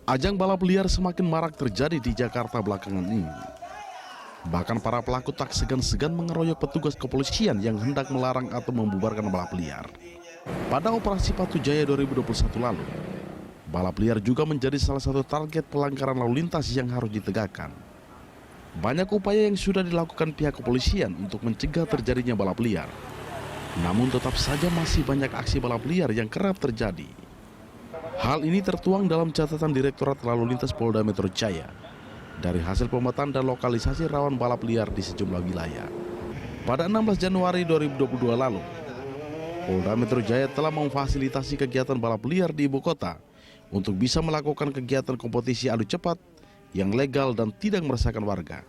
Ajang balap liar semakin marak terjadi di Jakarta belakangan ini. Bahkan para pelaku tak segan-segan mengeroyok petugas kepolisian yang hendak melarang atau membubarkan balap liar. Pada operasi Patu Jaya 2021 lalu, balap liar juga menjadi salah satu target pelanggaran lalu lintas yang harus ditegakkan. Banyak upaya yang sudah dilakukan pihak kepolisian untuk mencegah terjadinya balap liar. Namun tetap saja masih banyak aksi balap liar yang kerap terjadi. Hal ini tertuang dalam catatan Direktorat Lalu Lintas Polda Metro Jaya dari hasil pemetaan dan lokalisasi rawan balap liar di sejumlah wilayah. Pada 16 Januari 2022 lalu, Polda Metro Jaya telah memfasilitasi kegiatan balap liar di ibu kota untuk bisa melakukan kegiatan kompetisi adu cepat yang legal dan tidak meresahkan warga.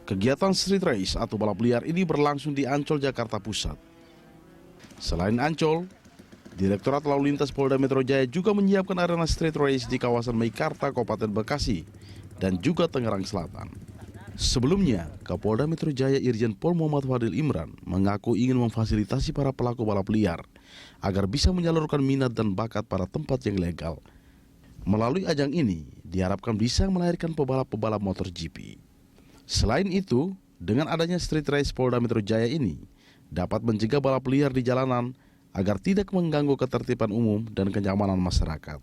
Kegiatan street race atau balap liar ini berlangsung di Ancol, Jakarta Pusat. Selain Ancol, Direktorat Lalu Lintas Polda Metro Jaya juga menyiapkan arena street race di kawasan Meikarta, Kabupaten Bekasi, dan juga Tangerang Selatan. Sebelumnya, Kapolda Metro Jaya Irjen Pol Muhammad Fadil Imran mengaku ingin memfasilitasi para pelaku balap liar agar bisa menyalurkan minat dan bakat pada tempat yang legal. Melalui ajang ini, diharapkan bisa melahirkan pebalap-pebalap motor GP. Selain itu, dengan adanya street race Polda Metro Jaya ini, dapat mencegah balap liar di jalanan agar tidak mengganggu ketertiban umum dan kenyamanan masyarakat.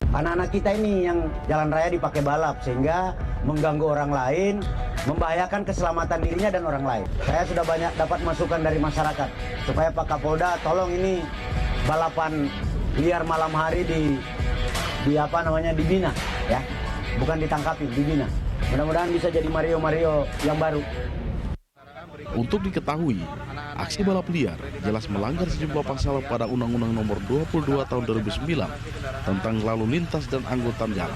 Anak-anak kita ini yang jalan raya dipakai balap sehingga mengganggu orang lain, membahayakan keselamatan dirinya dan orang lain. Saya sudah banyak dapat masukan dari masyarakat supaya Pak Kapolda tolong ini balapan liar malam hari dibina ya. Bukan ditangkapin, dibina. Mudah-mudahan bisa jadi Mario yang baru. Untuk diketahui, aksi balap liar jelas melanggar sejumlah pasal pada Undang-Undang Nomor 22 Tahun 2009 tentang lalu lintas dan angkutan jalan.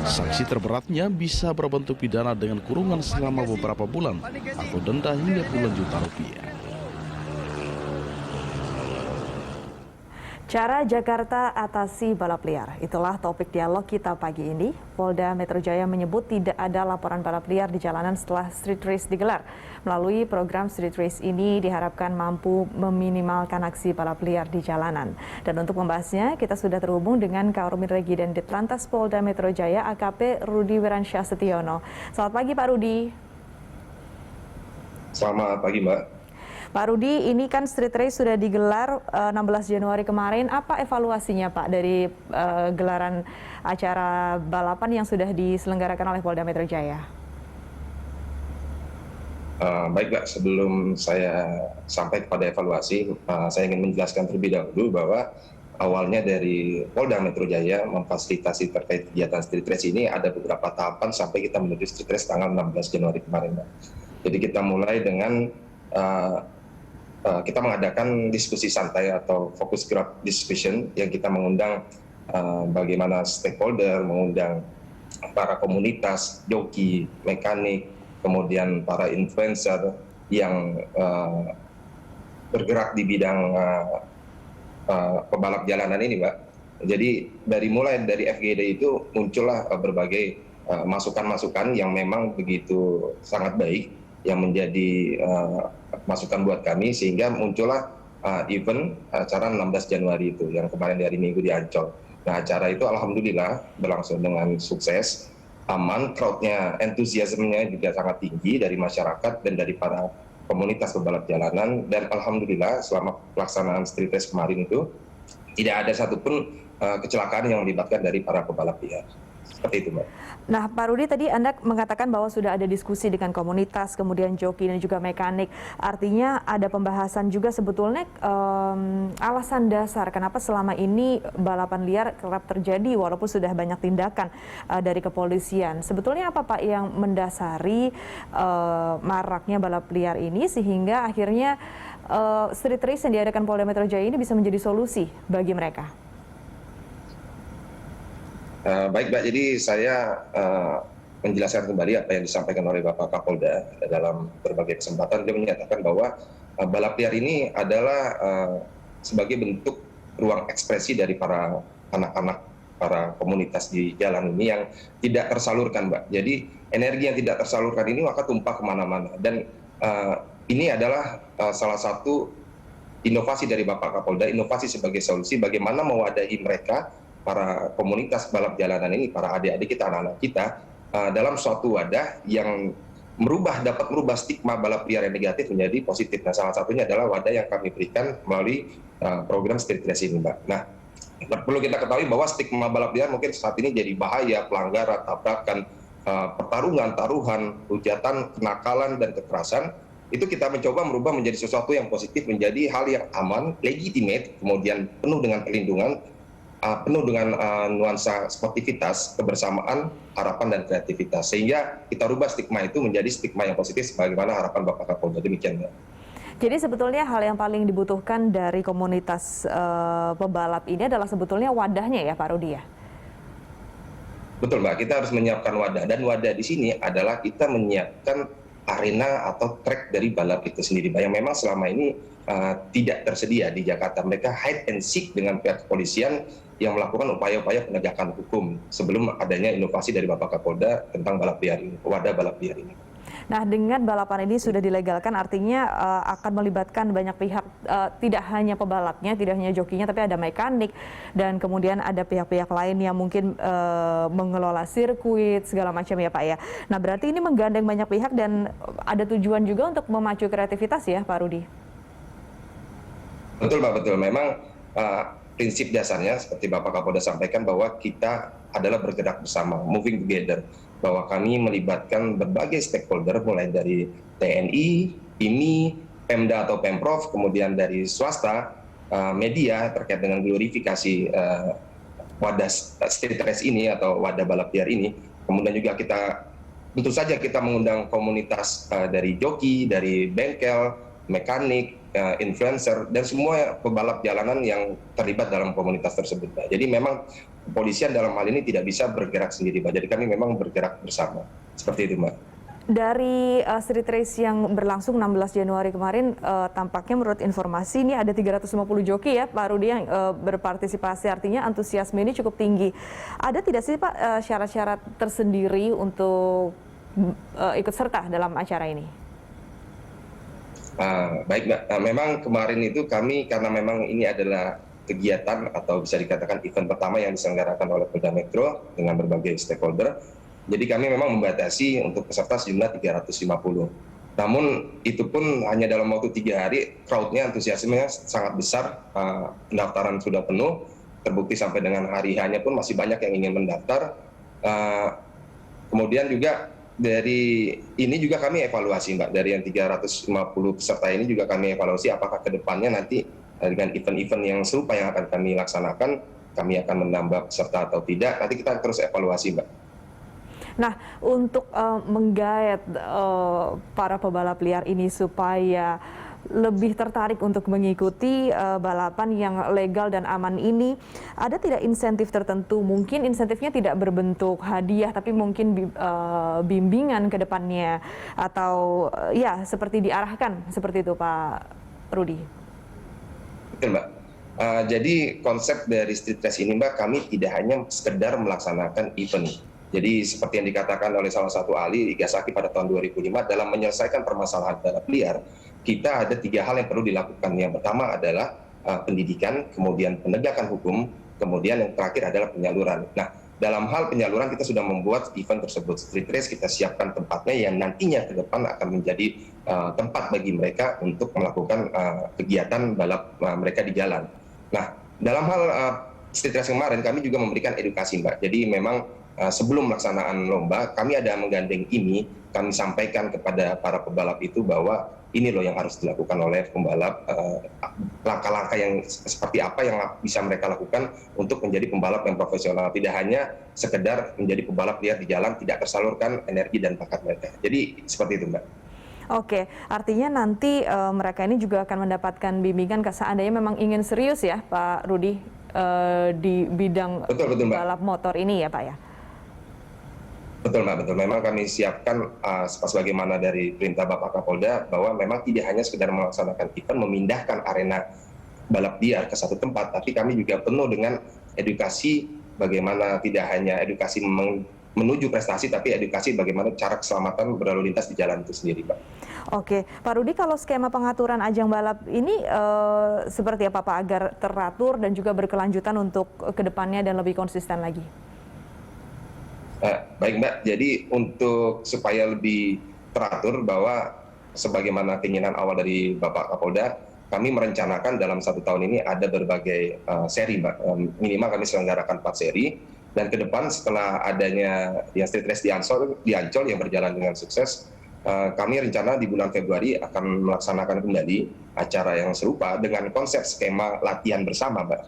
Sanksi terberatnya bisa berbentuk pidana dengan kurungan selama beberapa bulan atau denda hingga puluhan juta rupiah. Cara Jakarta atasi balap liar, itulah topik dialog kita pagi ini. Polda Metro Jaya menyebut tidak ada laporan balap liar di jalanan setelah street race digelar. Melalui program street race ini diharapkan mampu meminimalkan aksi balap liar di jalanan. Dan untuk membahasnya, kita sudah terhubung dengan Karomin Regi dan Ditlantas Polda Metro Jaya AKP Rudi Wiransyah Setiono. Selamat pagi Pak Rudi. Selamat pagi Mbak. Pak Rudi, ini kan street race sudah digelar 16 Januari kemarin. Apa evaluasinya Pak dari gelaran acara balapan yang sudah diselenggarakan oleh Polda Metro Jaya? Baik Mbak, sebelum saya sampai kepada evaluasi, saya ingin menjelaskan terlebih dahulu bahwa awalnya dari Polda Metro Jaya memfasilitasi terkait kegiatan street race ini ada beberapa tahapan sampai kita menuju street race tanggal 16 Januari kemarin Mbak. Jadi kita mulai dengan kita mengadakan diskusi santai atau focus group discussion yang kita mengundang bagaimana stakeholder, mengundang para komunitas, joki, mekanik, kemudian para influencer yang bergerak di bidang pebalap jalanan ini, Mbak. Jadi mulai dari FGD itu muncullah berbagai masukan-masukan yang memang begitu sangat baik, yang menjadi masukan buat kami, sehingga muncullah event acara 16 Januari itu yang kemarin di hari Minggu di Ancol. Nah, acara itu alhamdulillah berlangsung dengan sukses, aman, crowd-nya, entusiasmenya juga sangat tinggi dari masyarakat dan dari para komunitas pebalap jalanan, dan alhamdulillah selama pelaksanaan street race kemarin itu tidak ada satupun kecelakaan yang melibatkan dari para pebalap liar. Seperti itu, Mbak. Nah, Pak Rudi, tadi Anda mengatakan bahwa sudah ada diskusi dengan komunitas, kemudian joki dan juga mekanik. Artinya ada pembahasan juga sebetulnya alasan dasar kenapa selama ini balapan liar kerap terjadi walaupun sudah banyak tindakan dari kepolisian. Sebetulnya apa Pak yang mendasari maraknya balap liar ini sehingga akhirnya street race yang diadakan Polda Metro Jaya ini bisa menjadi solusi bagi mereka? Baik Mbak, jadi saya menjelaskan kembali apa yang disampaikan oleh Bapak Kapolda dalam berbagai kesempatan. Dia menyatakan bahwa balap liar ini adalah sebagai bentuk ruang ekspresi dari para anak-anak, para komunitas di jalan ini yang tidak tersalurkan, Mbak. Jadi energi yang tidak tersalurkan ini maka tumpah kemana-mana. Dan ini adalah salah satu inovasi dari Bapak Kapolda, inovasi sebagai solusi bagaimana mewadahi mereka para komunitas balap jalanan ini, para adik-adik kita, anak-anak kita, dalam suatu wadah yang dapat merubah stigma balap liar yang negatif menjadi positif. Nah, salah satunya adalah wadah yang kami berikan melalui program street race ini, Mbak. Nah, perlu kita ketahui bahwa stigma balap liar mungkin saat ini jadi bahaya, pelanggaran, tabrakan, pertarungan, taruhan, hujatan, kenakalan, dan kekerasan. Itu kita mencoba merubah menjadi sesuatu yang positif, menjadi hal yang aman, legitimate, kemudian penuh dengan perlindungan, penuh dengan nuansa sportivitas, kebersamaan, harapan, dan kreativitas. Sehingga kita rubah stigma itu menjadi stigma yang positif sebagaimana harapan Bapak Kapolda. Demikian, Mbak. Jadi sebetulnya hal yang paling dibutuhkan dari komunitas pebalap ini adalah sebetulnya wadahnya ya Pak Rudi ya? Betul, Mbak. Kita harus menyiapkan wadah. Dan wadah di sini adalah kita menyiapkan arena atau track dari balap itu sendiri, Mbak, yang memang selama ini tidak tersedia di Jakarta. Mereka hide and seek dengan pihak kepolisian yang melakukan upaya-upaya penegakan hukum sebelum adanya inovasi dari Bapak Kapolda tentang balap liar ini, wadah balap liar ini. Nah, dengan balapan ini sudah dilegalkan, artinya akan melibatkan banyak pihak, tidak hanya pebalapnya, tidak hanya jokinya, tapi ada mekanik, dan kemudian ada pihak-pihak lain yang mungkin mengelola sirkuit, segala macam ya Pak ya. Nah, berarti ini menggandeng banyak pihak dan ada tujuan juga untuk memacu kreativitas ya Pak Rudi? Betul, Pak, betul. Memang prinsip dasarnya seperti Bapak Kapolda sampaikan bahwa kita adalah bergerak bersama, moving together, bahwa kami melibatkan berbagai stakeholder mulai dari TNI, PIMI, Pemda atau Pemprov, kemudian dari swasta, media terkait dengan glorifikasi wadah street race ini atau wadah balap liar ini. Kemudian juga tentu saja kita mengundang komunitas dari joki, dari bengkel, mekanik, influencer, dan semua pebalap jalanan yang terlibat dalam komunitas tersebut, Pak. Jadi memang kepolisian dalam hal ini tidak bisa bergerak sendiri, Pak. Jadi kami memang bergerak bersama. Seperti itu, Mbak. Dari street race yang berlangsung 16 Januari kemarin, tampaknya menurut informasi ini ada 350 joki ya Pak Rudi yang berpartisipasi, artinya antusiasme ini cukup tinggi. Ada tidak sih Pak syarat-syarat tersendiri untuk ikut serta dalam acara ini? Baik, Mbak. Memang kemarin itu kami, karena memang ini adalah kegiatan atau bisa dikatakan event pertama yang diselenggarakan oleh Polda Metro dengan berbagai stakeholder. Jadi kami memang membatasi untuk peserta sejumlah 350. Namun itu pun hanya dalam waktu 3 hari, crowd-nya, antusiasmenya sangat besar, pendaftaran sudah penuh, terbukti sampai dengan hari hanya pun masih banyak yang ingin mendaftar. Kemudian juga dari ini juga kami evaluasi, Mbak, dari yang 350 peserta ini juga kami evaluasi apakah ke depannya nanti dengan event-event yang serupa yang akan kami laksanakan, kami akan menambah peserta atau tidak, nanti kita terus evaluasi, Mbak. Nah, untuk menggait para pebalap liar ini supaya lebih tertarik untuk mengikuti balapan yang legal dan aman ini, ada tidak insentif tertentu? Mungkin insentifnya tidak berbentuk hadiah, tapi mungkin bimbingan ke depannya, atau ya seperti diarahkan, seperti itu Pak Rudi. Betul, Mbak. Jadi konsep dari street race ini, Mbak, kami tidak hanya sekedar melaksanakan event. Jadi seperti yang dikatakan oleh salah satu ahli Igasaki pada tahun 2005, dalam menyelesaikan permasalahan balap liar, kita ada 3 hal yang perlu dilakukan. Yang pertama adalah pendidikan, kemudian penegakan hukum, kemudian yang terakhir adalah penyaluran. Nah, dalam hal penyaluran kita sudah membuat event tersebut street race, kita siapkan tempatnya yang nantinya ke depan akan menjadi tempat bagi mereka untuk melakukan kegiatan balap mereka di jalan. Nah, dalam hal street race kemarin kami juga memberikan edukasi, Mbak. Jadi memang sebelum pelaksanaan lomba, kami ada menggandeng ini, kami sampaikan kepada para pebalap itu bahwa ini loh yang harus dilakukan oleh pembalap, langkah-langkah yang seperti apa yang bisa mereka lakukan untuk menjadi pembalap yang profesional. Tidak hanya sekedar menjadi pembalap liar di jalan, tidak tersalurkan energi dan bakat mereka. Jadi seperti itu, Mbak. Oke, artinya nanti mereka ini juga akan mendapatkan bimbingan seandainya memang ingin serius ya Pak Rudi di bidang betul, balap motor ini ya Pak ya? Betul, Mbak, betul. Memang kami siapkan sebagaimana dari perintah Bapak Kapolda bahwa memang tidak hanya sekedar melaksanakan event, memindahkan arena balap liar ke satu tempat, tapi kami juga penuh dengan edukasi bagaimana tidak hanya edukasi menuju prestasi, tapi edukasi bagaimana cara keselamatan berlalu lintas di jalan itu sendiri, Pak. Oke, Pak Rudi, kalau skema pengaturan ajang balap ini seperti apa Pak agar teratur dan juga berkelanjutan untuk kedepannya dan lebih konsisten lagi? Baik Mbak, jadi untuk supaya lebih teratur bahwa sebagaimana keinginan awal dari Bapak Kapolda, kami merencanakan dalam 1 tahun ini ada berbagai seri Mbak, minimal kami selenggarakan 4 seri, dan ke depan setelah adanya yang street race di Ancol yang berjalan dengan sukses, kami rencana di bulan Februari akan melaksanakan kembali acara yang serupa dengan konsep skema latihan bersama Mbak.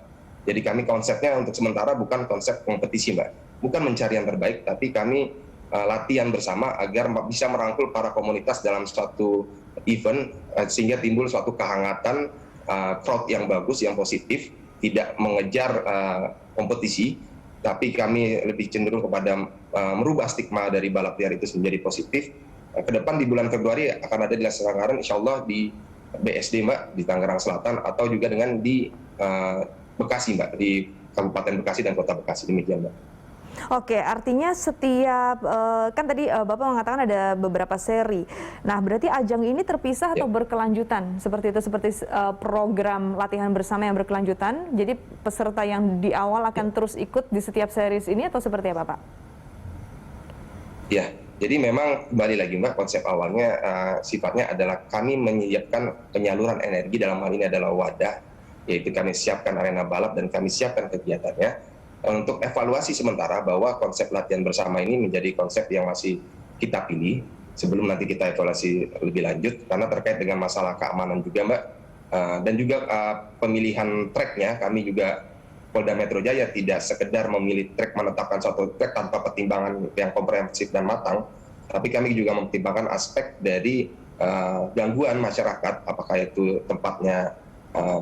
Jadi kami konsepnya untuk sementara bukan konsep kompetisi Mbak, bukan mencari yang terbaik, tapi kami latihan bersama agar bisa merangkul para komunitas dalam suatu event sehingga timbul suatu kehangatan, crowd yang bagus, yang positif, tidak mengejar kompetisi, tapi kami lebih cenderung kepada merubah stigma dari balap liar itu menjadi positif. Ke depan di bulan Februari akan ada dilaksanakan insya Allah di BSD Mbak, di Tangerang Selatan, atau juga dengan di Bekasi Mbak, di Kabupaten Bekasi dan Kota Bekasi, demikian Mbak. Oke, artinya setiap, kan tadi Bapak mengatakan ada beberapa seri. Nah, berarti ajang ini terpisah atau berkelanjutan? Seperti itu, seperti program latihan bersama yang berkelanjutan. Jadi peserta yang di awal akan terus ikut di setiap series ini atau seperti apa Pak? Ya, jadi memang kembali lagi Mbak, konsep awalnya sifatnya adalah kami menyiapkan penyaluran energi, dalam hal ini adalah wadah, yaitu kami siapkan arena balap dan kami siapkan kegiatannya. Untuk evaluasi sementara bahwa konsep latihan bersama ini menjadi konsep yang masih kita pilih sebelum nanti kita evaluasi lebih lanjut, karena terkait dengan masalah keamanan juga Mbak, dan juga pemilihan tracknya. Kami juga Polda Metro Jaya tidak sekedar memilih track, menetapkan suatu track tanpa pertimbangan yang komprehensif dan matang, tapi kami juga mempertimbangkan aspek dari gangguan masyarakat, apakah itu tempatnya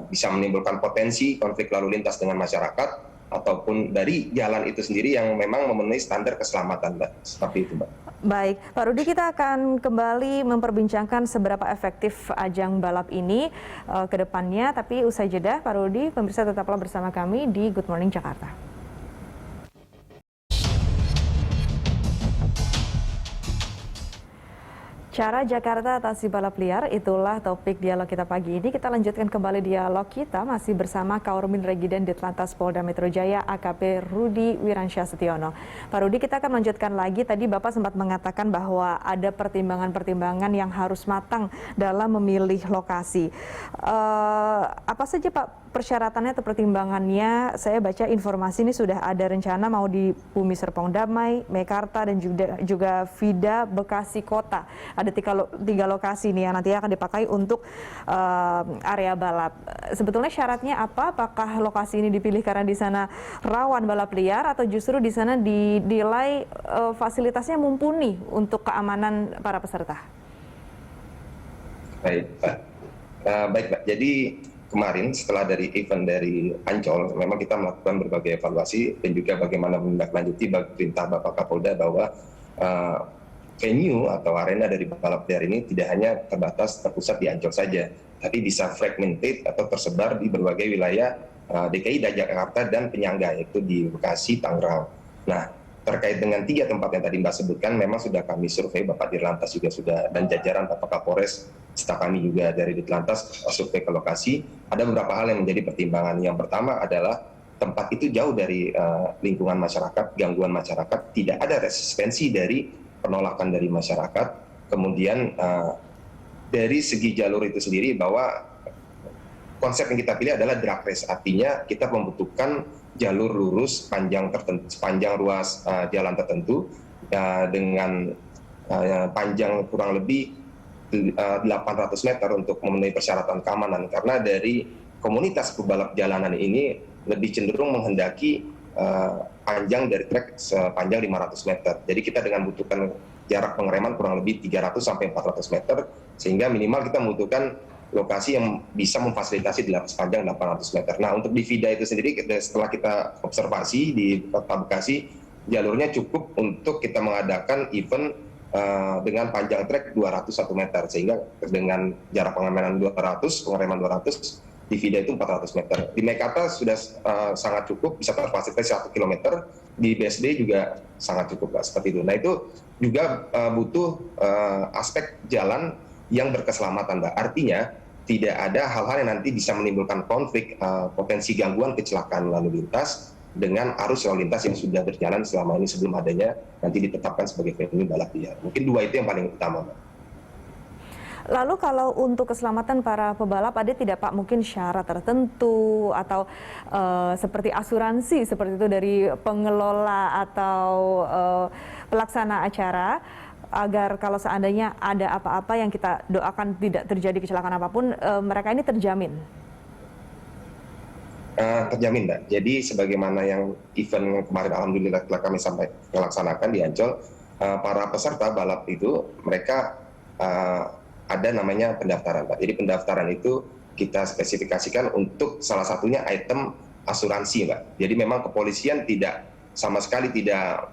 bisa menimbulkan potensi konflik lalu lintas dengan masyarakat, ataupun dari jalan itu sendiri yang memang memenuhi standar keselamatan Mbak. Seperti itu Mbak. Baik, Pak Rudi, kita akan kembali memperbincangkan seberapa efektif ajang balap ini ke depannya, tapi usai jeda Pak Rudi, pemirsa tetaplah bersama kami di Good Morning Jakarta. Cara Jakarta atasi balap liar, itulah topik dialog kita pagi ini. Kita lanjutkan kembali dialog kita masih bersama Kaormin Regiden Ditlantas Polda Metro Jaya AKP Rudi Wiransyah Setiono. Pak Rudi, kita akan lanjutkan lagi. Tadi Bapak sempat mengatakan bahwa ada pertimbangan-pertimbangan yang harus matang dalam memilih lokasi. Apa saja Pak persyaratannya atau pertimbangannya? Saya baca informasi ini sudah ada rencana mau di Bumi Serpong Damai, Mekarta, dan juga Vida Bekasi Kota. Ada tiga lokasi nih yang nanti akan dipakai untuk area balap. Sebetulnya syaratnya apa? Apakah lokasi ini dipilih karena di sana rawan balap liar atau justru di sana dinilai fasilitasnya mumpuni untuk keamanan para peserta? Baik, Pak. Baik, Pak. Jadi kemarin setelah dari event dari Ancol, memang kita melakukan berbagai evaluasi dan juga bagaimana menindaklanjuti perintah Bapak Kapolda bahwa venue atau arena dari balap liar ini tidak hanya terpusat di Ancol saja, tapi bisa fragmented atau tersebar di berbagai wilayah DKI dan Jakarta dan penyangga, yaitu di Bekasi, Tangerang. Nah, terkait dengan 3 tempat yang tadi Mbak sebutkan, memang sudah kami survei, Bapak Dirlantas juga sudah, dan jajaran Bapak Kapolres, serta kami juga dari Ditlantas survei ke lokasi. Ada beberapa hal yang menjadi pertimbangan. Yang pertama adalah tempat itu jauh dari lingkungan masyarakat, gangguan masyarakat, tidak ada resistensi dari penolakan dari masyarakat. Kemudian dari segi jalur itu sendiri, bahwa konsep yang kita pilih adalah drag race, artinya kita membutuhkan jalur lurus sepanjang ruas jalan tertentu dengan panjang kurang lebih 800 meter untuk memenuhi persyaratan keamanan, karena dari komunitas pebalap jalanan ini lebih cenderung menghendaki panjang dari trek sepanjang 500 meter. Jadi kita dengan membutuhkan jarak pengereman kurang lebih 300 sampai 400 meter, sehingga minimal kita membutuhkan lokasi yang bisa memfasilitasi sepanjang 800 meter. Nah, untuk di Vida itu sendiri, setelah kita observasi di Kota Bekasi, jalurnya cukup untuk kita mengadakan event dengan panjang trek 201 meter, sehingga dengan jarak pengereman 200, di Vida itu 400 meter. Di Mekarta sudah sangat cukup, bisa terfasilitasi 1 kilometer. Di BSD juga sangat cukup, Pak, seperti itu. Nah, itu juga butuh aspek jalan yang berkeselamatan, Mbak. Artinya, tidak ada hal-hal yang nanti bisa menimbulkan konflik, potensi gangguan kecelakaan lalu lintas dengan arus lalu lintas yang sudah berjalan selama ini sebelum adanya nanti ditetapkan sebagai venue balap liar. Mungkin 2 itu yang paling utama, Mbak. Lalu kalau untuk keselamatan para pebalap ada tidak Pak mungkin syarat tertentu atau seperti asuransi seperti itu dari pengelola atau pelaksana acara agar kalau seandainya ada apa-apa yang kita doakan tidak terjadi kecelakaan apapun mereka ini terjamin? Terjamin, Mbak. Jadi sebagaimana yang event kemarin alhamdulillah telah kami sampai melaksanakan di Ancol, para peserta balap itu mereka ada namanya pendaftaran, Pak. Jadi pendaftaran itu kita spesifikasikan untuk salah satunya item asuransi, Pak. Jadi memang kepolisian tidak sama sekali tidak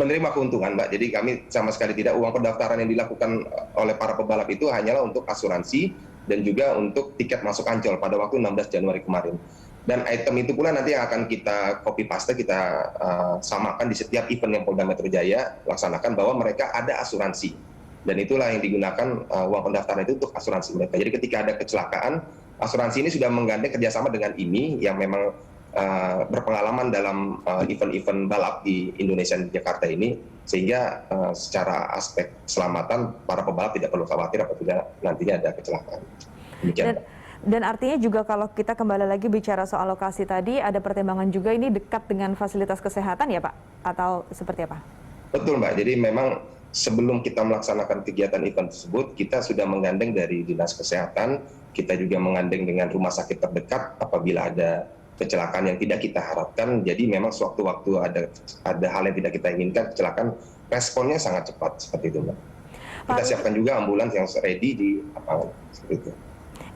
menerima keuntungan, Mbak. Jadi kami sama sekali tidak, uang pendaftaran yang dilakukan oleh para pebalap itu hanyalah untuk asuransi dan juga untuk tiket masuk Ancol pada waktu 16 Januari kemarin. Dan item itu pula nanti yang akan kita copy paste, kita samakan di setiap event yang Polda Metro Jaya laksanakan bahwa mereka ada asuransi. Dan itulah yang digunakan uang pendaftaran itu untuk asuransi mereka. Jadi ketika ada kecelakaan, asuransi ini sudah menggandeng kerjasama dengan IMI yang memang berpengalaman dalam event-event balap di Indonesia dan di Jakarta ini. Sehingga secara aspek keselamatan para pebalap tidak perlu khawatir apabila nantinya ada kecelakaan. Demikian. Dan artinya juga kalau kita kembali lagi bicara soal lokasi tadi, ada pertimbangan juga ini dekat dengan fasilitas kesehatan ya Pak? Atau seperti apa? Betul, Mbak. Jadi memang sebelum kita melaksanakan kegiatan event tersebut, kita sudah menggandeng dari Dinas Kesehatan, kita juga menggandeng dengan rumah sakit terdekat apabila ada kecelakaan yang tidak kita harapkan. Jadi memang sewaktu-waktu ada hal yang tidak kita inginkan, kecelakaan, responnya sangat cepat, seperti itu, Mbak. Kita siapkan juga ambulans yang ready di lapangan, seperti itu.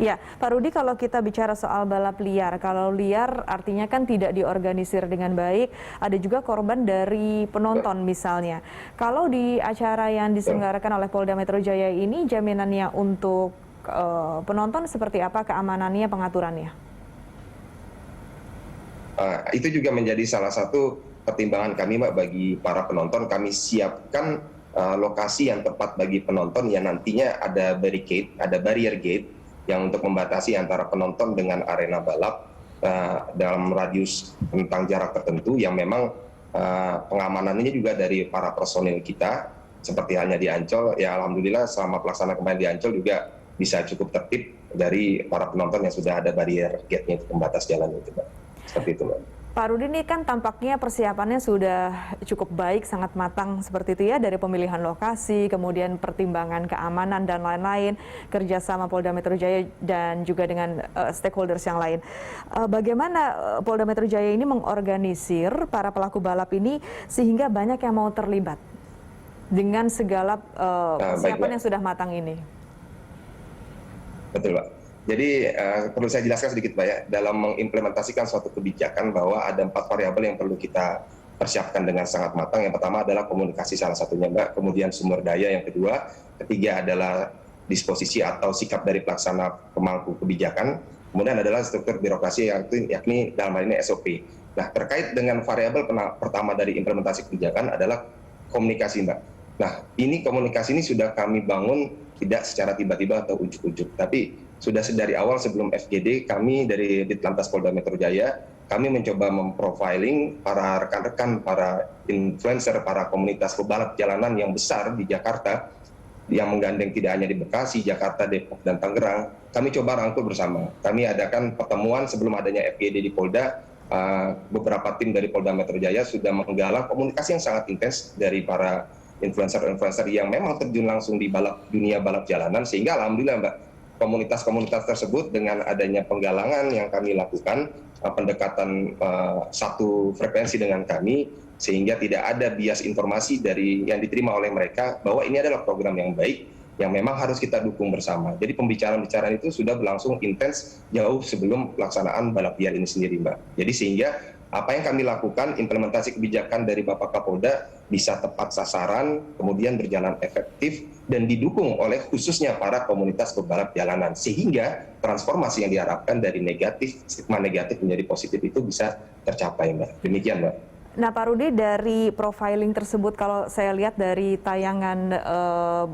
Ya, Pak Rudi, kalau kita bicara soal balap liar, kalau liar artinya kan tidak diorganisir dengan baik, ada juga korban dari penonton misalnya. Kalau di acara yang diselenggarakan oleh Polda Metro Jaya ini, jaminannya untuk penonton seperti apa, keamanannya, pengaturannya? Itu juga menjadi salah satu pertimbangan kami, Mbak, bagi para penonton. Kami siapkan lokasi yang tepat bagi penonton yang nantinya ada barricade, ada barrier gate, yang untuk membatasi antara penonton dengan arena balap dalam radius tentang jarak tertentu yang memang pengamanannya juga dari para personil kita seperti halnya di Ancol. Ya alhamdulillah selama pelaksanaan kemarin di Ancol juga bisa cukup tertib dari para penonton yang sudah ada barrier gate-nya untuk pembatas jalan itu, Mbak. Seperti itu, Mbak. Pak Rudi, ini kan tampaknya persiapannya sudah cukup baik, sangat matang seperti itu ya, dari pemilihan lokasi, kemudian pertimbangan keamanan dan lain-lain, kerjasama Polda Metro Jaya dan juga dengan stakeholders yang lain. Bagaimana Polda Metro Jaya ini mengorganisir para pelaku balap ini sehingga banyak yang mau terlibat dengan segala persiapan yang sudah matang ini? Betul, Pak. Jadi perlu saya jelaskan sedikit, Pak, ya, dalam mengimplementasikan suatu kebijakan bahwa ada 4 variabel yang perlu kita persiapkan dengan sangat matang. Yang pertama adalah komunikasi salah satunya, Mbak, kemudian sumber daya yang kedua, ketiga adalah disposisi atau sikap dari pelaksana pemangku kebijakan, kemudian adalah struktur birokrasi yakni dalam hal ini SOP. Nah, terkait dengan variabel pertama dari implementasi kebijakan adalah komunikasi, Mbak. Nah, ini komunikasi ini sudah kami bangun tidak secara tiba-tiba atau ujuk-ujuk, tapi sudah dari awal sebelum FGD, kami dari Ditlantas Polda Metro Jaya, kami mencoba memprofiling para rekan-rekan, para influencer, para komunitas pebalap jalanan yang besar di Jakarta, yang menggandeng tidak hanya di Bekasi, Jakarta, Depok, dan Tangerang. Kami coba rangkul bersama. Kami adakan pertemuan sebelum adanya FGD di Polda. Beberapa tim dari Polda Metro Jaya sudah menggalang komunikasi yang sangat intens dari para influencer-influencer yang memang terjun langsung di dunia balap jalanan, sehingga alhamdulillah, Mbak, komunitas-komunitas tersebut dengan adanya penggalangan yang kami lakukan, pendekatan satu frekuensi dengan kami, sehingga tidak ada bias informasi dari yang diterima oleh mereka bahwa ini adalah program yang baik, yang memang harus kita dukung bersama. Jadi pembicaraan-pembicaraan itu sudah berlangsung intens jauh sebelum pelaksanaan balap liar ini sendiri, Mbak. Jadi sehingga apa yang kami lakukan, implementasi kebijakan dari Bapak Kapolda bisa tepat sasaran, kemudian berjalan efektif, dan didukung oleh khususnya para komunitas pebalap jalanan. Sehingga transformasi yang diharapkan dari negatif, stigma negatif menjadi positif itu bisa tercapai, Mbak. Demikian, Mbak. Nah, Pak Rudi, dari profiling tersebut, kalau saya lihat dari tayangan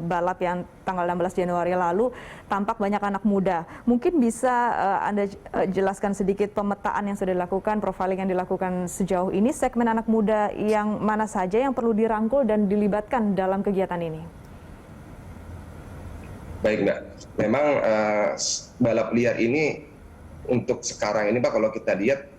balap yang tanggal 16 Januari lalu, tampak banyak anak muda. Mungkin bisa Anda jelaskan sedikit pemetaan yang sudah dilakukan, profiling yang dilakukan sejauh ini, segmen anak muda yang mana saja yang perlu dirangkul dan dilibatkan dalam kegiatan ini? Baik, Mbak. Memang balap liar ini untuk sekarang ini, Pak, kalau kita lihat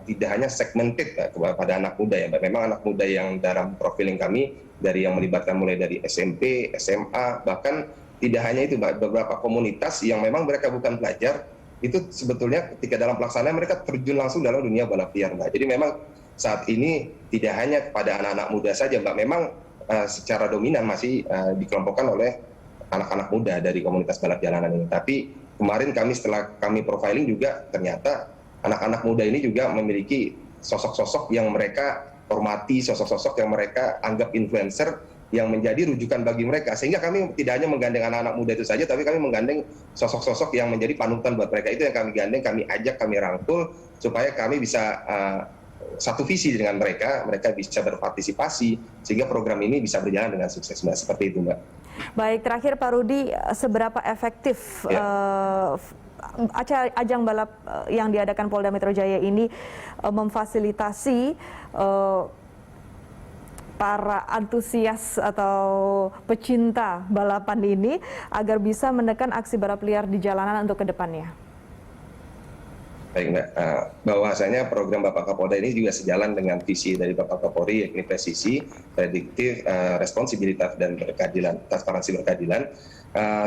tidak hanya segmented kepada anak muda ya, Mbak. Memang anak muda yang dalam profiling kami dari yang melibatkan mulai dari SMP, SMA, bahkan tidak hanya itu, Mbak, beberapa komunitas yang memang mereka bukan pelajar, itu sebetulnya ketika dalam pelaksanaan mereka terjun langsung dalam dunia balap liar, Mbak. Jadi memang saat ini tidak hanya kepada anak-anak muda saja, Mbak. Memang secara dominan masih dikelompokkan oleh anak-anak muda dari komunitas balap jalanan ini. Tapi kemarin setelah kami profiling juga ternyata anak-anak muda ini juga memiliki sosok-sosok yang mereka hormati, sosok-sosok yang mereka anggap influencer yang menjadi rujukan bagi mereka. Sehingga kami tidak hanya menggandeng anak-anak muda itu saja, tapi kami menggandeng sosok-sosok yang menjadi panutan buat mereka. Itu yang kami gandeng, kami ajak, kami rangkul supaya kami bisa satu visi dengan mereka bisa berpartisipasi sehingga program ini bisa berjalan dengan sukses, Mbak. Seperti itu, Mbak. Baik, terakhir Pak Rudi, seberapa efektif ajang balap yang diadakan Polda Metro Jaya ini memfasilitasi para antusias atau pecinta balapan ini agar bisa menekan aksi balap liar di jalanan untuk ke depannya? Baik, Mbak. Bahwasanya program Bapak Kapolda ini juga sejalan dengan visi dari Bapak Kapolri, yakni presisi, prediktif, responsibilitas, dan berkeadilan, transparansi berkeadilan.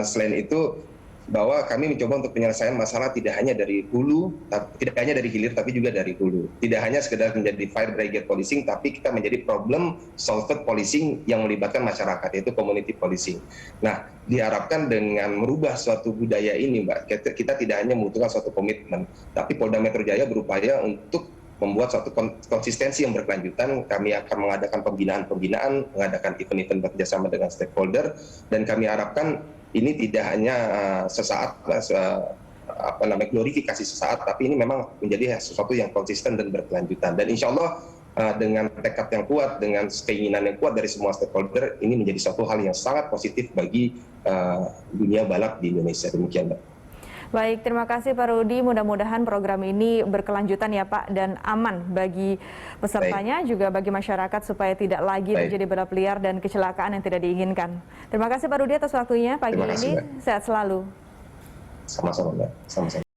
Selain itu, bahwa kami mencoba untuk penyelesaian masalah tidak hanya dari hulu, tidak hanya dari hilir, tapi juga dari hulu. Tidak hanya sekedar menjadi fire brigade policing, tapi kita menjadi problem solved policing yang melibatkan masyarakat, yaitu community policing. Nah, diharapkan dengan merubah suatu budaya ini, Mbak, kita tidak hanya membutuhkan suatu komitmen, tapi Polda Metro Jaya berupaya untuk membuat suatu konsistensi yang berkelanjutan. Kami akan mengadakan pembinaan, mengadakan event-event bekerjasama dengan stakeholder, dan kami harapkan ini tidak hanya sesaat, glorifikasi sesaat, tapi ini memang menjadi sesuatu yang konsisten dan berkelanjutan. Dan insya Allah dengan tekad yang kuat, dengan keinginan yang kuat dari semua stakeholder, ini menjadi suatu hal yang sangat positif bagi dunia balap di Indonesia. Demikian, Mbak. Baik, terima kasih Pak Rudi. Mudah-mudahan program ini berkelanjutan ya Pak, dan aman bagi pesertanya, juga bagi masyarakat supaya tidak lagi terjadi balap liar dan kecelakaan yang tidak diinginkan. Terima kasih Pak Rudi atas waktunya pagi ini. Sehat selalu. Sama-sama, Mbak. Sama-sama.